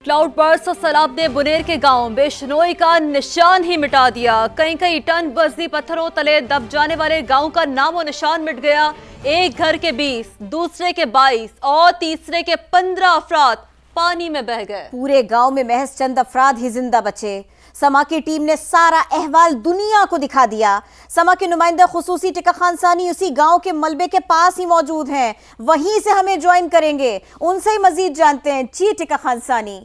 Cloud burst और सैलाब ने बुनेर के गांव बेशनोई का निशान ही मिटा दिया। कई कई टन वजनी पत्थरों तले दब जाने वाले गांव का नामो निशान मिट गया। एक घर के 20, दूसरे के 22 और तीसरे के 15 अफराद पानी में बह गए। पूरे गांव में महज चंद अफराद ही जिंदा बचे। समा की टीम ने सारा अहवाल दुनिया को दिखा दिया। समा के नुमाइंदा खुसूसी टिका खान सानी उसी गांव के मलबे के पास ही मौजूद हैं, वहीं से हमें ज्वाइन करेंगे, उनसे ही मजीद जानते हैं। जी टिका खान सानी।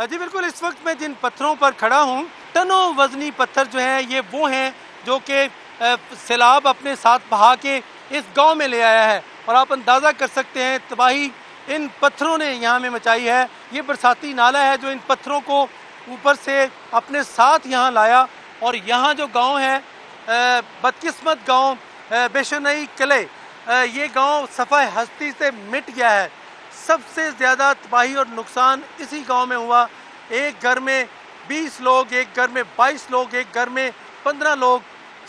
जी बिल्कुल, इस वक्त मैं जिन पत्थरों पर खड़ा हूँ, टनों वजनी पत्थर जो हैं ये वो हैं जो कि सैलाब अपने साथ बहा के इस गांव में ले आया है। और आप अंदाज़ा कर सकते हैं तबाही इन पत्थरों ने यहाँ में मचाई है। ये बरसाती नाला है जो इन पत्थरों को ऊपर से अपने साथ यहाँ लाया। और यहाँ जो गांव है बदकिस्मत गांव बेशनई कले, ये गांव सफ़ा हस्ती से मिट गया है। सबसे ज़्यादा तबाही और नुकसान इसी गांव में हुआ। एक घर में 20 लोग, एक घर में 22 लोग, एक घर में 15 लोग,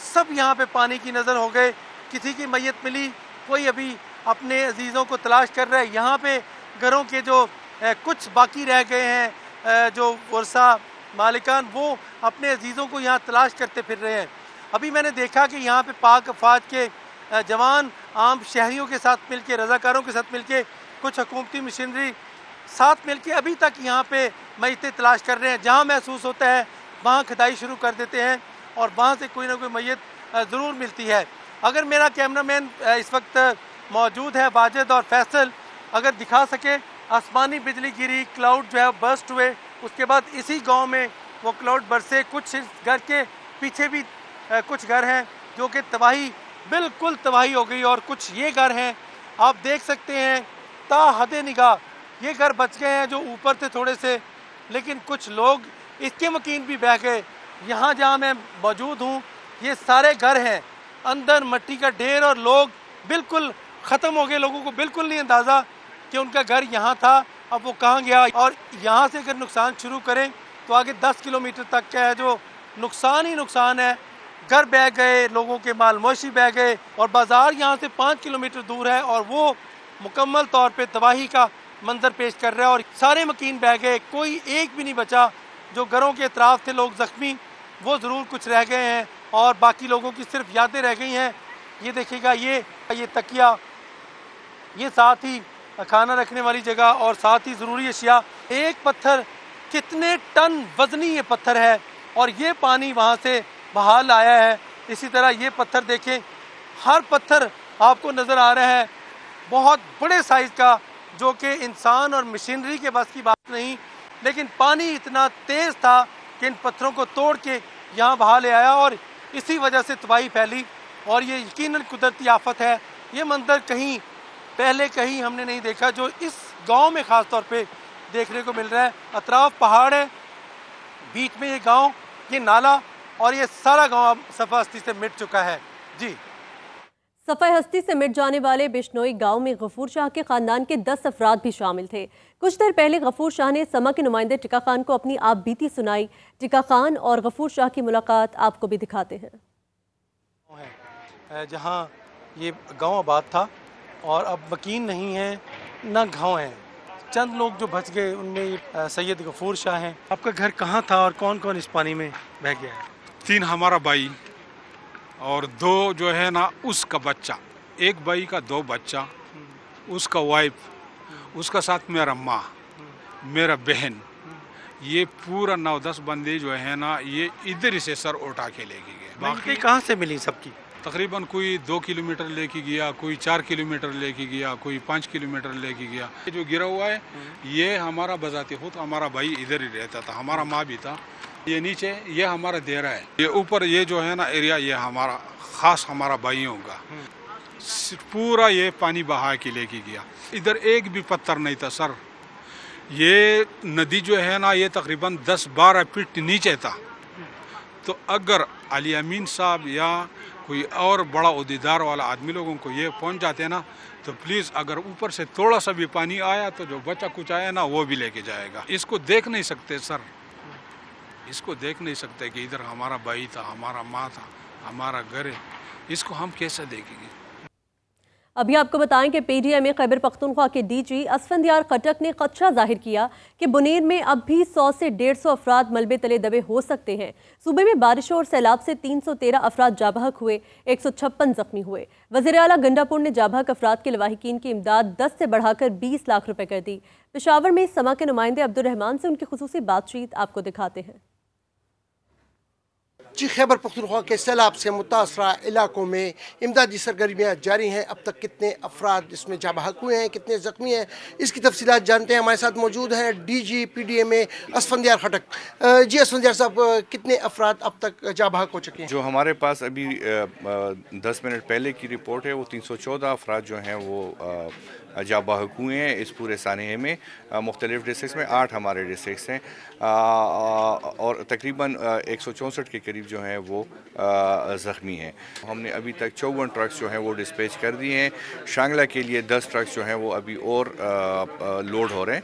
सब यहाँ पे पानी की नज़र हो गए। किसी की मैयत मिली, कोई अभी अपने अजीज़ों को तलाश कर रहा है। यहाँ पे घरों के जो कुछ बाकी रह गए हैं, जो वर्षा मालिकान, वो अपने अजीज़ों को यहाँ तलाश करते फिर रहे हैं। अभी मैंने देखा कि यहाँ पे पाक अफवाज के जवान आम शहरियों के साथ मिल के, रज़ाकारों के साथ मिल के, कुछ हुकूमती मशीनरी साथ मिल के अभी तक यहाँ पे मैयतें तलाश कर रहे हैं। जहाँ महसूस होता है वहाँ खुदाई शुरू कर देते हैं और वहाँ से कोई ना कोई मैयत ज़रूर मिलती है। अगर मेरा कैमरामैन इस वक्त मौजूद है वाजिद और फैसल, अगर दिखा सके, आसमानी बिजली गिरी, क्लाउड जो है बर्स्ट हुए, उसके बाद इसी गांव में वो क्लाउड बरसे। कुछ घर के पीछे भी कुछ घर हैं जो कि तबाही, बिल्कुल तबाही हो गई। और कुछ ये घर हैं, आप देख सकते हैं ता हदे निगाह ये घर बच गए हैं जो ऊपर थे थोड़े से, लेकिन कुछ लोग इसके मकीन भी बह गए। यहाँ जहाँ मैं मौजूद हूँ ये सारे घर हैं, अंदर मिट्टी का ढेर और लोग बिल्कुल ख़त्म हो गए। लोगों को बिल्कुल नहीं अंदाज़ा कि उनका घर यहाँ था, अब वो कहाँ गया। और यहाँ से अगर नुकसान शुरू करें तो आगे 10 किलोमीटर तक का है जो नुकसान ही नुकसान है। घर बह गए, लोगों के माल मवेशी बह गए और बाज़ार यहाँ से 5 किलोमीटर दूर है और वो मुकम्मल तौर पे तबाही का मंजर पेश कर रहा है। और सारे मकीन बह गए, कोई एक भी नहीं बचा। जो घरों के अतराफ थे लोग ज़ख्मी, वो ज़रूर कुछ रह गए हैं और बाकी लोगों की सिर्फ यादें रह गई हैं। ये देखिएगा, ये तकिया, ये साथ ही खाना रखने वाली जगह और साथ ही ज़रूरी अशिया। एक पत्थर कितने टन वजनी ये पत्थर है और ये पानी वहाँ से बहाल आया है। इसी तरह ये पत्थर देखें, हर पत्थर आपको नज़र आ रहा है बहुत बड़े साइज़ का, जो कि इंसान और मशीनरी के बस की बात नहीं। लेकिन पानी इतना तेज़ था कि इन पत्थरों को तोड़ के यहाँ बहा ले आया और इसी वजह से तबाही फैली। और ये यकीनन कुदरती आफत है। ये मंजर कहीं पहले कहीं हमने नहीं देखा, जो इस गांव में ख़ास तौर पे देखने को मिल रहा है। अतराफ पहाड़ है, बीच में ये गांव, ये नाला और ये सारा गांव सफ़ा हस्ती से मिट चुका है। जी, सफ़ा हस्ती से मिट जाने वाले बिश्नोई गांव में गफूर शाह के ख़ानदान के 10 अफराद भी शामिल थे। कुछ देर पहले गफूर शाह ने समा के नुमाइंदे टिका खान को अपनी आप बीती सुनाई। टिका खान और गफूर शाह की मुलाकात आपको भी दिखाते हैं। जहाँ ये गांव आबाद था और अब मकीन नहीं है, ना गांव है। चंद लोग जो बच गए उनमें सैयद गफूर शाह हैं। आपका घर कहाँ था और कौन कौन इस पानी में बह गया है? 3 हमारा भाई और 2 जो है ना उसका बच्चा, एक भाई का 2 बच्चा, उसका वाइफ, उसका साथ मेरा माँ, मेरा बहन, ये पूरा 9-10 बंदे जो है ना ये इधर से सर उठा के लेके गए। बाकी कहाँ से मिली सबकी? तकरीबन कोई 2 किलोमीटर लेके गया, कोई 4 किलोमीटर लेके गया, कोई 5 किलोमीटर लेके गया। ये जो गिरा हुआ है ये हमारा बजाते खुद हमारा भाई इधर ही रहता था, हमारा माँ भी था। ये नीचे ये हमारा देरा है, ये ऊपर ये जो है ना एरिया ये हमारा खास हमारा भाइयों का। पूरा ये पानी बहा के लेके गया। इधर एक भी पत्थर नहीं था सर। ये नदी जो है ना ये तकरीबन 10-12 फीट नीचे था। तो अगर अली अमीन साहब या कोई और बड़ा उद्देदार वाला आदमी लोगों को ये पहुंच जाते ना, तो प्लीज़ अगर ऊपर से थोड़ा सा भी पानी आया तो जो बचा कुछ आया ना वो भी लेके जाएगा। इसको देख नहीं सकते सर, इसको देख नहीं सकते कि इधर हमारा भाई था, हमारा माँ था, हमारा घर है, इसको हम कैसे देखेंगे? अभी आपको बताएं कि पीडीएमए खैबर पख्तूनख्वा के डीजी असफंदियार खटक ने खदशा जाहिर किया कि बुनेर में अब भी 100 से 150 अफराद मलबे तले दबे हो सकते हैं। सूबे में बारिशों और सैलाब से 313 अफराद जाबहक हुए, 156 जख्मी हुए। वज़ीर आला गंडापुर ने जाबहक अफराद के लवाहिकीन की इमदाद 10 से बढ़ाकर 20 लाख रुपए कर दी। पेशावर में समा के नुमाइंदे अब्दुल रहमान से उनकी खुसूसी बातचीत आपको दिखाते हैं। जी, खैबर पख्तूनख्वा के सैलाब से मुतासरा इलाकों में इमदादी सरगर्मियाँ जारी हैं। अब तक कितने अफराद इसमें जाबहक हुए हैं, कितने ज़ख्मी हैं, इसकी तफसीलात जानते हैं। हमारे साथ मौजूद हैं डीजी पीडीएमए असफंदियार खटक। जी असफंदियार साहब, कितने अफराद अब तक जाबहक हो चुके हैं? जो हमारे पास अभी 10 मिनट पहले की रिपोर्ट है वो 314 अफराद जो हैं वो जाबहक हुए हैं इस पूरे सानहे में। मुख्तलिफ डिस्ट्रिक्स में 8 हमारे डिस्ट्रिक्स हैं और तकरीबन 164 के करीब जो हैं वो ज़ख्मी हैं। हमने अभी तक 54 ट्रक्स जो हैं वो डिस्पैच कर दिए हैं। शांगला के लिए 10 ट्रक्स जो हैं वो अभी और लोड हो रहे हैं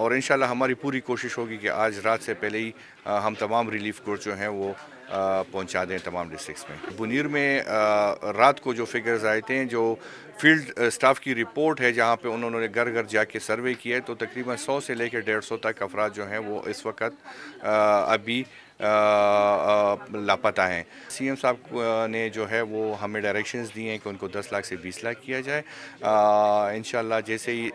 और इंशाल्लाह हमारी पूरी कोशिश होगी कि आज रात से पहले ही हम तमाम रिलीफ कोर्स जो हैं वो पहुंचा दें तमाम डिस्ट्रिक्स में। बुनीर में रात को जो फिगर्स आए थे, जो फील्ड स्टाफ की रिपोर्ट है जहां पे उन्होंने घर घर जाके सर्वे किया है, तो तकरीबन 100 से लेकर 150 तक अफराद जो हैं वो इस वक्त अभी लापता हैं। सीएम साहब ने जो है वो हमें डायरेक्शंस दिए हैं कि उनको 10 लाख से 20 लाख किया जाए। इंशाल्लाह जैसे ही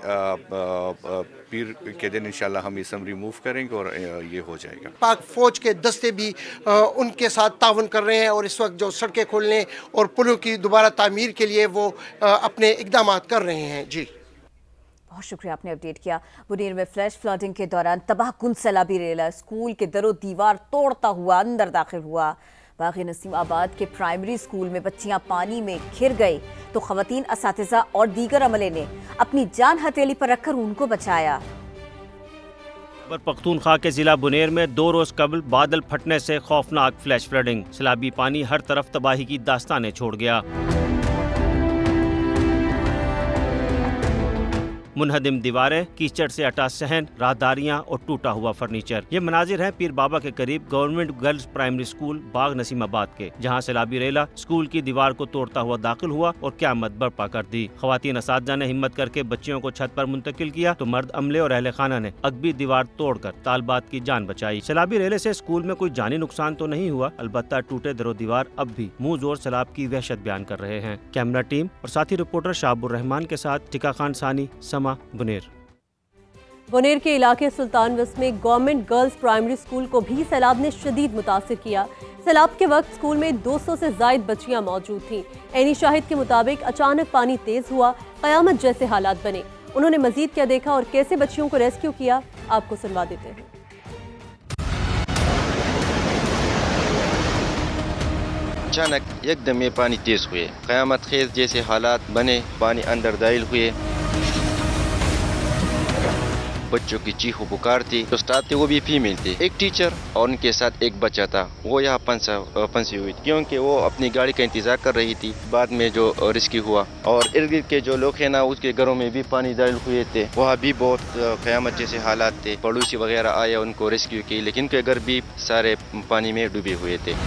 पीर के दिन इंशाल्लाह हम ये समरी मूव करेंगे और ये हो जाएगा। पाक फौज के दस्ते भी उनके साथ तावन कर रहे हैं और इस वक्त जो सड़कें खोलने और पुलों की दोबारा तामीर के लिए वो अपने इकदाम कर रहे हैं। जी, बहुत शुक्रिया, आपने अपडेट किया। बुनेर में फ्लैश फ्लडिंग के दौरान तबाहकुन सैलाबी रेला स्कूल के दरो दीवार तोड़ता हुआ अंदर दाखिल हुआ। बागी नसीम आबाद के प्राइमरी स्कूल में बच्चियां पानी में घिर गई तो खवातीन, असातिज़ा और दीगर अमले ने अपनी जान हथेली पर रखकर उनको बचाया। पख्तूनख्वा के जिला बुनेर में 2 रोज कबल बादल फटने से खौफनाक फ्लैश फ्लडिंग, सैलाबी पानी हर तरफ तबाही की दास्तानें छोड़ गया। मुनहदिम दीवारें, कीचड़ से अटा सहन, राहदारियां और टूटा हुआ फर्नीचर। ये मनाजिर हैं पीर बाबा के करीब गवर्नमेंट गर्ल्स प्राइमरी स्कूल बाग नसीमाबाद के, जहां सैलाबी रेला स्कूल की दीवार को तोड़ता हुआ दाखिल हुआ और क़यामत बर्पा कर दी। खवातीन असातिज़ा ने हिम्मत करके बच्चियों को छत पर मुंतकिल किया तो मर्द अमले और अहले खाना ने अगबी दीवार तोड़कर तालबात की जान बचाई। सैलाबी रेले से स्कूल में कोई जानी नुकसान तो नहीं हुआ, अलबत्ता टूटे दरो दीवार अब भी मुंह जोर सैलाब की वहशत बयान कर रहे हैं। कैमरा टीम और साथी रिपोर्टर शाहबुर रहमान के साथ टिका खान सानी, समा, बुनेर। बुनेर के इलाके सुल्तान वस्त में गवर्नमेंट गर्ल्स प्राइमरी स्कूल को भी सैलाब ने शदीद मुतासिर किया। सैलाब के वक्त स्कूल में 200 से जायद बच्चियां मौजूद थीं। ऐनी शाहिद के मुताबिक अचानक पानी तेज हुआ, कयामत जैसे हालात बने। उन्होंने मजीद क्या देखा और कैसे बच्चियों को रेस्क्यू किया, आपको सुनवा देते हैं। अचानक एकदम ये पानी तेज हुए, कयामत खेज जैसे हालात बने, पानी अंदर दाखिल हुए, बच्चों की चीखों पुकार थी। उस्ताद थे वो भी फीमेल थे, एक टीचर और उनके साथ एक बच्चा था, वो यहाँ फंसी हुई थी क्योंकि वो अपनी गाड़ी का इंतजार कर रही थी। बाद में जो रेस्क्यू हुआ और इर्द गिर्द के जो लोग हैं ना उसके घरों में भी पानी दाखिल हुए थे, वहाँ भी बहुत क़यामत जैसे हालात थे। पड़ोसी वगैरह आया उनको रेस्क्यू की, लेकिन उनके घर भी सारे पानी में डूबे हुए थे।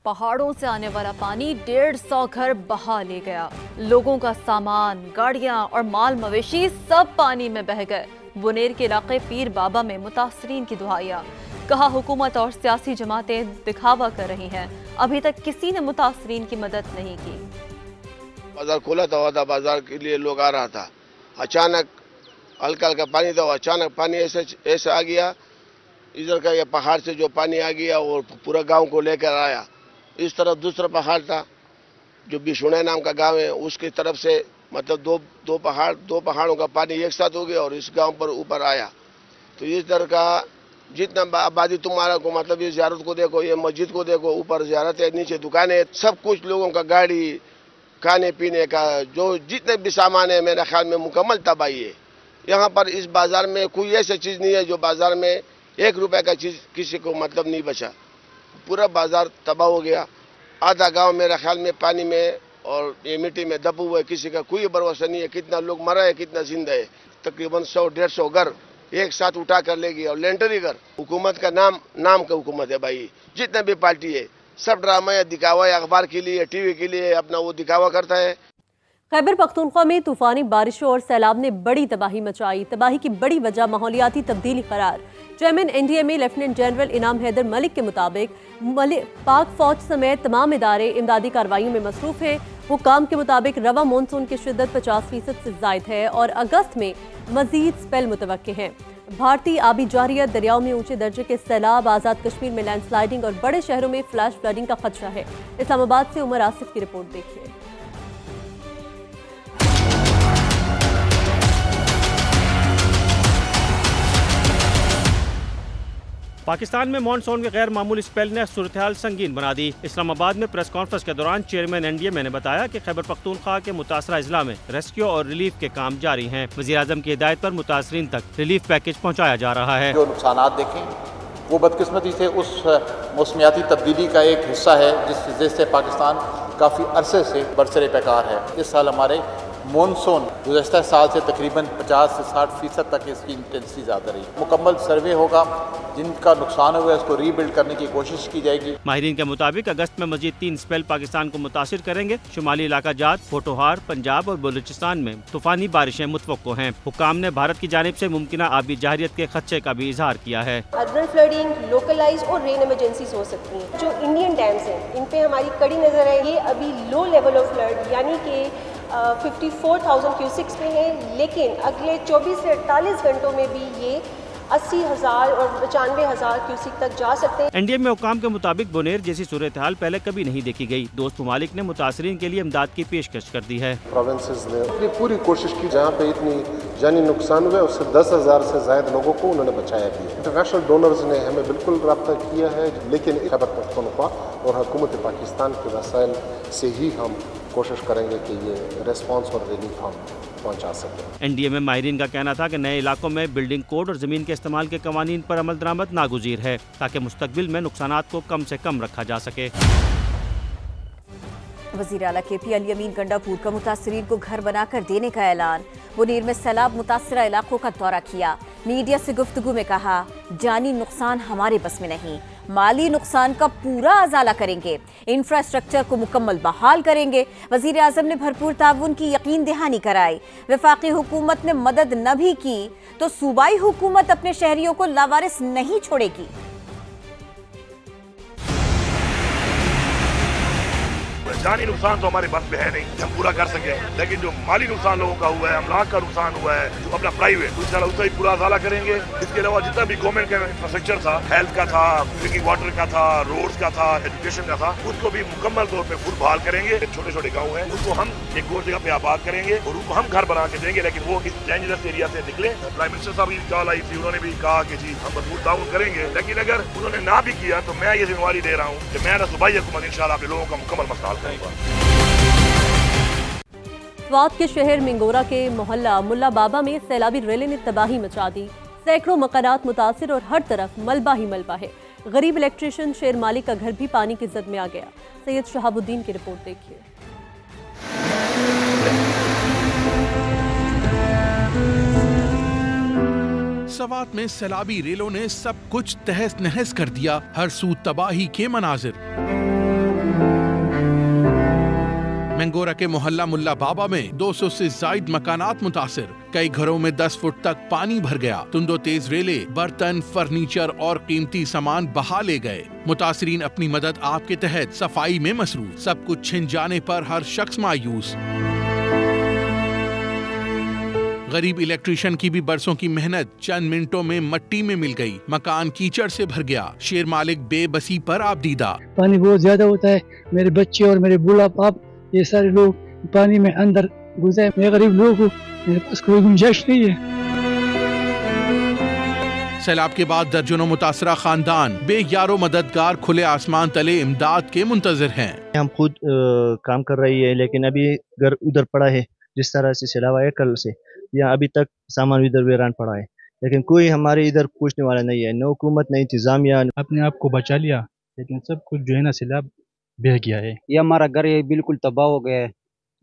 पहाड़ों से आने वाला पानी 150 घर बहा ले गया। लोगों का सामान, गाड़ियां और माल मवेशी सब पानी में बह गए। बुनेर के इलाके पीर बाबा में मुतासरीन की दुआया। कहा हुकूमत और सियासी जमातें दिखावा कर रही हैं, अभी तक किसी ने मुतासरीन की मदद नहीं की। बाजार खुला था, बाजार के लिए लोग आ रहा था, अचानक हल्का हल्का पानी था, अचानक पानी ऐसे आ गया। इधर का ये पहाड़ से जो पानी आ गया वो पूरा गाँव को लेकर आया। इस तरफ दूसरा पहाड़ था जो बिशुणे नाम का गांव है, उसकी तरफ से मतलब दो पहाड़ों का पानी एक साथ हो गया और इस गांव पर ऊपर आया। तो इस तरह का जितना आबादी तुम्हारा को मतलब इस ज़ियारत को देखो, ये मस्जिद को देखो, ऊपर ज़ियारत है, नीचे दुकानें, सब कुछ लोगों का गाड़ी, खाने पीने का जो जितने भी सामान है मेरे ख्याल में मुकम्मल तबाही है। यहाँ पर इस बाज़ार में कोई ऐसी चीज़ नहीं है जो बाज़ार में 1 रुपये का चीज़ किसी को मतलब नहीं बचा, पूरा बाजार तबाह हो गया। आधा गांव मेरे ख्याल में पानी में और ये मिट्टी में दबा हुआ है, किसी का कोई भरोसा नहीं है कितना लोग मरा है कितना जिंदा है। तकरीबन 100-150 घर एक साथ उठा कर ले गई और लेंटरी घर। हुकूमत का नाम का हुकूमत है भाई, जितना भी पार्टी है सब ड्रामा या दिखावा या अखबार के लिए, टीवी के लिए अपना वो दिखावा करता है। खैबर पख्तूनख्वा में तूफानी बारिशों और सैलाब ने बड़ी तबाही मचाई। तबाही की बड़ी वजह माहौलियाती तब्दीली करार। चेयरमैन NDMA लेफ्टिनेंट जनरल इनाम हैदर मलिक के मुताबिक पाक फौज समेत तमाम इदारे इमदादी कार्रवाइयों में मसरूफ है। हुक्काम के मुताबिक रवा मानसून की शिद्दत 50% से जायद है और अगस्त में मजीद स्पेल मुतवक्के हैं। भारतीय आबी जारियत, दरियाओं में ऊंचे दर्जे के सैलाब, आज़ाद कश्मीर में लैंडस्लाइडिंग और बड़े शहरों में फ्लैश फ्लडिंग का खदशा है। इस्लामाबाद से उमर आसिफ की रिपोर्ट देखिए। पाकिस्तान में मानसून के गैर मामूली स्पेल ने सूरत-ए-हाल संगीन बना दी। इस्लामाबाद में प्रेस कॉन्फ्रेंस के दौरान चेयरमैन NDMA ने बताया कि खैबर पख्तूनख्वा के मुतासरा अजला में रेस्क्यू और रिलीफ के काम जारी हैं। वज़ीर-ए-आज़म की हिदायत पर मुतासरीन तक रिलीफ पैकेज पहुँचाया जा रहा है। जो नुकसानात देखें वो बदकिस्मती से उस मौसमियाती तब्दीली का एक हिस्सा है जिस वजह से पाकिस्तान काफ़ी अरसे से बरसरे पैकार है। इस साल हमारे मानसून गुज़श्ता साल से तकरीबन 50 से 60% तक इसकी इंटेंसिटी ज़्यादा रही। मुकम्मल सर्वे होगा, जिनका नुकसान हुआ है उसको रीबिल्ड करने की कोशिश की जाएगी। माहिरीन के मुताबिक अगस्त में मजीद 3 स्पेल पाकिस्तान को मुतासिर करेंगे। शुमाली इलाका जात, पोठोहार, पंजाब और बलूचिस्तान में तूफानी बारिशें मुतवक्को हैं। हुक्काम ने भारत की जानिब से मुमकिन आबी जाहिरियत के खदशे का भी इजहार किया है। अर्बन फ्लडिंग, लोकलाइज और रेन इमरजेंसीज हो सकती हैं। जो इंडियन डैम्स हैं इन पे हमारी कड़ी नज़र है। ये अभी लो लेवल ऑफ फ्लड यानी कि 54,000 क्यूसिक्स पे है, लेकिन अगले 24 से 48 घंटों में भी ये 80,000 और 95,000 क्यूसिक तक जा सकते हैं। NDMA हुक्काम के मुताबिक बुनेर जैसी सूरत हाल पहले कभी नहीं देखी गई। दोस्त ममालिक ने मुतासरीन के लिए इमदाद की पेशकश कर दी है। प्रोविंसेस ने अपनी पूरी कोशिश की, जहाँ पे इतनी जानी नुकसान हुआ उससे 10,000 से ज्यादा लोगों को उन्होंने बचाया भी है। इंटरनेशनल डोनर्स ने हमें बिल्कुल रब्ता किया है, लेकिन खैबर पख्तूनख्वा और हुकूमत पाकिस्तान के वसाइल से ही हम कोशिश करेंगे कि ये रिस्पांस और रिलीफ हम पहुंचा सकें। NDMA माहिरीन का कहना था कि नए इलाकों में बिल्डिंग कोड और जमीन के इस्तेमाल के कवानीन पर अमल दरामद नागुज़ीर है ताकि मुस्तकबिल में नुकसानात को कम से कम रखा जा सके। वज़ीर आला KP अली अमीन गंडापुर का मुतासरीन को घर बनाकर देने का ऐलान। मुनीर में सैलाब मुतासरा इलाकों का दौरा किया। मीडिया से गुफ्तगू में कहा, जानी नुकसान हमारे बस में नहीं, माली नुकसान का पूरा अजाला करेंगे, इंफ्रास्ट्रक्चर को मुकम्मल बहाल करेंगे। वज़ीर आज़म ने भरपूर ताउन की यकीन दहानी कराई। वफाकी हुकूमत ने मदद न भी की तो सूबाई हुकूमत अपने शहरियों को लावारिस नहीं छोड़ेगी। जानी नुकसान तो हमारे बस में है नहीं, हम पूरा कर सके, लेकिन जो माली नुकसान लोगों का हुआ है, अमलाक का नुकसान हुआ है, जो अपना प्राइवेट उसका ही पूरा अजाला करेंगे। इसके अलावा जितना भी गवर्नमेंट का इंफ्रास्ट्रक्चर था, हेल्थ का था, ड्रिंकिंग वाटर का था, रोड्स का था, एजुकेशन का था, उसको भी मुकम्मल तौर पर फुल बहाल करेंगे। छोटे छोटे गाँव है उसको हम एक और जगह पे आबाद करेंगे और उनको हम घर बना के देंगे, लेकिन वो इस डेंजरस एरिया से निकले। प्राइम मिनिस्टर साहब की कॉल आई थी, उन्होंने भी कहा कि जी हम भरपूर ताउन करेंगे, लेकिन अगर उन्होंने ना भी किया तो मैं ये जिम्मेवारी दे रहा हूँ कि मैं सूबाई हुकूमत इंशाल्लाह अपने लोगों का मुकम्मल मसला हल करूंगा। स्वात के शहर मिंगोरा के मोहल्ला मुल्ला बाबा में सैलाबी रेले ने तबाही मचा दी। सैकड़ों मकानात मुतासिर और हर तरफ मलबा ही मलबा है। गरीब इलेक्ट्रिशियन शेर मालिक का घर भी पानी की जद में आ गया। सैयद शहाबुद्दीन की रिपोर्ट देखिए। स्वात में सैलाबी रेलों ने सब कुछ तहस नहस कर दिया। हर सू तबाही के मनाजिर। मंगोरा के मोहल्ला मुल्ला बाबा में 200 से जायद मकानात मुतासिर। कई घरों में 10 फुट तक पानी भर गया। तुंदो तेज रेले, बर्तन, फर्नीचर और कीमती सामान बहा ले गए। मुतासिरीन अपनी मदद आपके तहत सफाई में मसरूफ। सब कुछ छिन जाने पर हर शख्स मायूस। गरीब इलेक्ट्रिशियन की भी बरसों की मेहनत चंद मिनटों में मट्टी में मिल गई। मकान कीचड़ से भर गया। शेर मालिक बेबसी पर आबदीदा। पानी बहुत ज्यादा होता है। मेरे बच्चे और मेरे बूढ़ा बाप ये सारे लोग पानी में अंदर गुजरे। मैं गरीब लोगों को मेरे पास कोई गुंजाइश नहीं है। सैलाब के बाद दर्जनों मुतासरा खानदान बेयारो मददगार खुले आसमान तले इमदाद के मुंतजर हैं। हम खुद काम कर रही है, लेकिन अभी घर उधर पड़ा है। जिस तरह से सैलाब आया कल से, यहाँ अभी तक सामान इधर वीरान पड़ा है, लेकिन कोई हमारे इधर पूछने वाला नहीं है। न हुकूमत न इंतजामिया। अपने आप को बचा लिया, लेकिन सब कुछ जो है ना सैलाब बह गया है। ये हमारा घर है बिल्कुल तबाह हो गया है।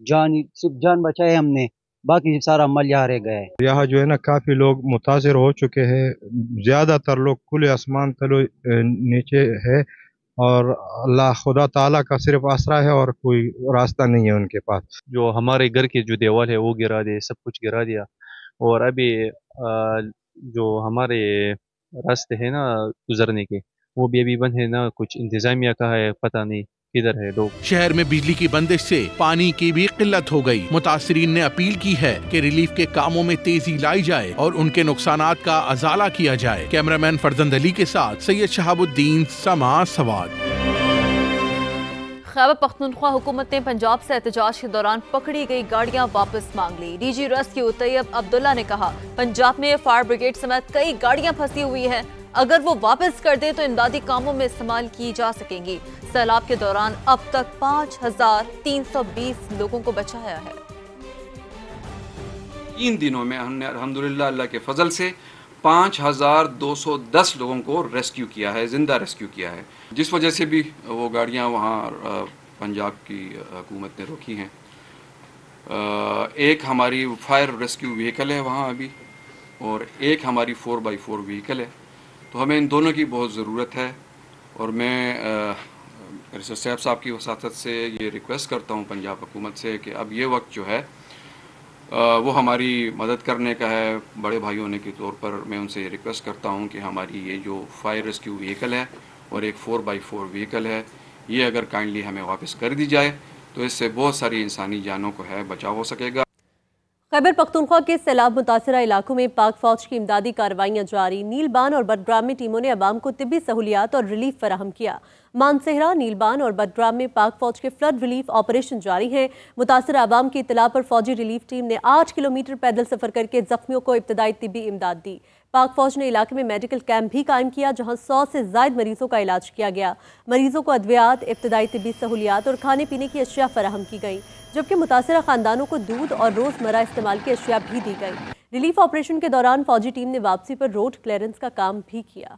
सिर्फ जान बचाए हमने, बाकी सारा माल यहाँ रह गया है। यहाँ जो है ना काफी लोग मुतासिर हो चुके हैं। ज्यादातर लोग खुले आसमान तले नीचे है और अल्लाह खुदा ताला का सिर्फ आसरा है और कोई रास्ता नहीं है उनके पास। जो हमारे घर की जो दीवार है वो गिरा दे, सब कुछ गिरा दिया। और अभी जो हमारे रास्ते हैं ना गुजरने के, वो भी अभी बंद है ना, कुछ इंतजामिया का है, पता नहीं किधर है लोग। शहर में बिजली की बंदिश से पानी की भी किल्लत हो गई। मुतासिरीन ने अपील की है कि रिलीफ के कामों में तेजी लाई जाए और उनके नुकसानात का अजाला किया जाए। कैमरामैन फरजंद अली के साथ सैयद शहाबुद्दीन, समा सवाद। खैबर पख्तूनख्वा हुकूमत ने पंजाब से एहतजाज के दौरान पकड़ी गई गाड़ियां वापस मांग ली। डीजी रेस्क्यू तैयब अब्दुल्ला ने कहा, पंजाब में फायर ब्रिगेड समेत कई गाड़ियां फंसी हुई हैं, अगर वो वापस कर दे तो इमदादी कामों में इस्तेमाल की जा सकेंगी। सैलाब के दौरान अब तक 5320 लोगों को बचाया है। 3 दिनों में हमने अल्हम्दुलिल्लाह अल्लाह के फजल से 5210 लोगों को रेस्क्यू किया है, जिंदा रेस्क्यू किया है। जिस वजह से भी वो गाड़ियाँ वहाँ पंजाब की हुकूमत ने रोकी हैं। एक हमारी फायर रेस्क्यू व्हीकल है वहाँ अभी, और एक हमारी 4x4 व्हीकल है। तो हमें इन दोनों की बहुत ज़रूरत है, और मैं रिसर्च साहब की वसातत से ये रिक्वेस्ट करता हूँ पंजाब हुकूमत से कि अब ये वक्त जो है वो हमारी मदद करने का है। बड़े भाई होने के तौर पर मैं उनसे ये रिक्वेस्ट करता हूँ कि हमारी ये जो फायर रेस्क्यू व्हीकल है और एक 4x4 व्हीकल है, ये अगर काइंडली हमें वापस कर दी जाए तो इससे बहुत सारी इंसानी जानों को है बचाव हो सकेगा। खैबर पख्तूनख्वा के सैलाब मुतासरा इलाकों में पाक फौज की इमदादी कार्रवाइयाँ जारी। नीलबान और बडग्राम में टीमों ने अवाम को तिब्बी सहूलियात और रिलीफ फराहम किया। मानसेहरा, नीलबान और बडग्राम में पाक फौज के फ्लड रिलीफ ऑपरेशन जारी हैं। मुतासरा अवाम की इतला पर फौजी रिलीफ टीम ने 8 किलोमीटर पैदल सफर करके जख्मियों को इब्तदाई तिब्बी इमदाद दी। पाक फौज ने इलाके में मेडिकल कैंप भी कायम किया, जहां 100 से ज्यादा मरीजों का इलाज किया गया। मरीजों को अद्वियात, इब्तदाई तिब्बी सहूलियात और खाने पीने की अशिया फराहम की गई, जबकि मुतासरा खानदानों को दूध और रोजमर्रा इस्तेमाल की अशिया भी दी गई। रिलीफ ऑपरेशन के दौरान फौजी टीम ने वापसी पर रोड क्लियरेंस का काम भी किया।